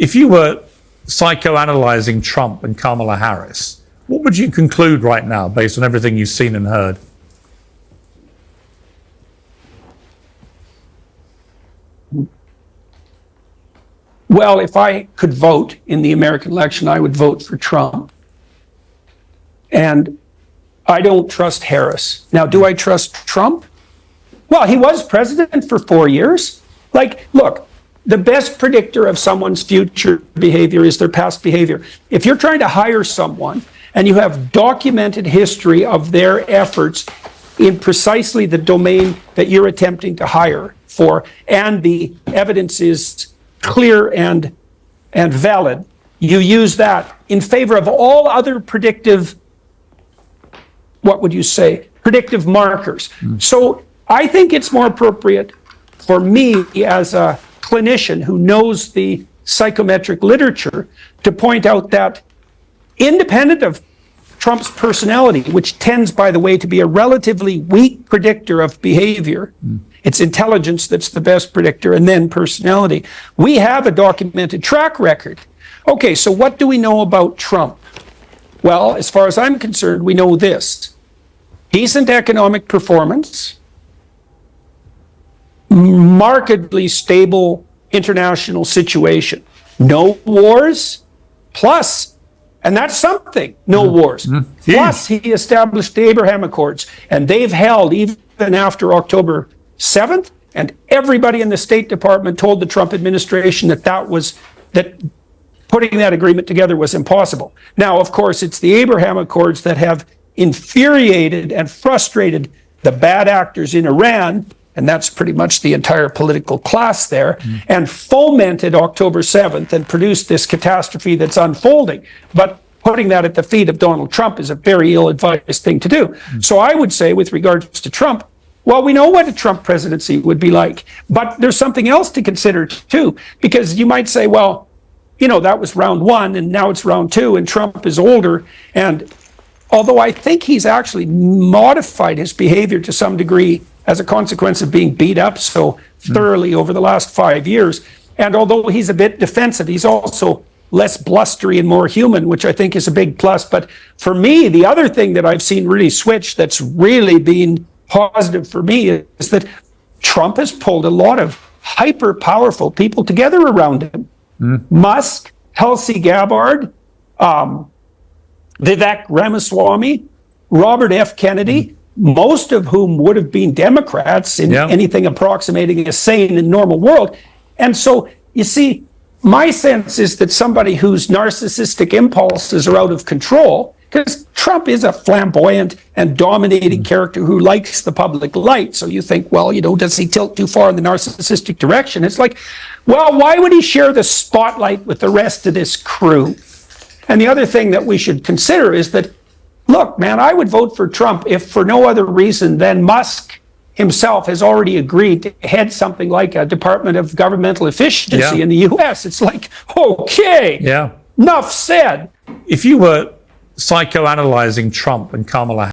If you were psychoanalyzing Trump and Kamala Harris, what would you conclude right now based on everything you've seen and heard? Well, if I could vote in the American election, I would vote for Trump. And I don't trust Harris. Now, do I trust Trump? Well, he was president for 4 years. Like, look, the best predictor of someone's future behavior is their past behavior. If you're trying to hire someone and you have documented history of their efforts in precisely the domain that you're attempting to hire for, and the evidence is clear and valid, you use that in favor of all other predictive, what would you say, predictive markers. So I think it's more appropriate for me as a clinician who knows the psychometric literature to point out that independent of Trump's personality, which tends, by the way, to be a relatively weak predictor of behavior, it's intelligence that's the best predictor, and then personality. We have a documented track record. Okay, so what do we know about Trump? Well, as far as I'm concerned, we know this. Decent economic performance, markedly stable international situation, no wars, plus, and that's something, no wars. Plus, he established the Abraham Accords, and they've held even after October 7th, and everybody in the State Department told the Trump administration that putting that agreement together was impossible. Now, of course, it's the Abraham Accords that have infuriated and frustrated the bad actors in Iran, and that's pretty much the entire political class there, and fomented October 7th and produced this catastrophe that's unfolding. But putting that at the feet of Donald Trump is a very ill-advised thing to do. So I would say, with regards to Trump, well, we know what a Trump presidency would be like, but there's something else to consider too, because you might say, well, you know, that was round one and now it's round two and Trump is older. And although I think he's actually modified his behavior to some degree as a consequence of being beat up so thoroughly over the last 5 years, and although he's a bit defensive, he's also less blustery and more human, which I think is a big plus. But for me, the other thing that I've seen really switch that's really been positive for me is that Trump has pulled a lot of hyper powerful people together around him. Musk, Tulsi Gabbard, Vivek Ramaswamy, Robert F. Kennedy, most of whom would have been Democrats in anything approximating a sane and normal world. And so, you see, my sense is that somebody whose narcissistic impulses are out of control, because Trump is a flamboyant and dominating character who likes the public light. So you think, well, you know, does he tilt too far in the narcissistic direction? It's like, well, why would he share the spotlight with the rest of this crew? And the other thing that we should consider is that, look, man, I would vote for Trump if for no other reason than Musk himself has already agreed to head something like a Department of Governmental Efficiency in the US. It's like, okay, enough said. If you were psychoanalyzing Trump and Kamala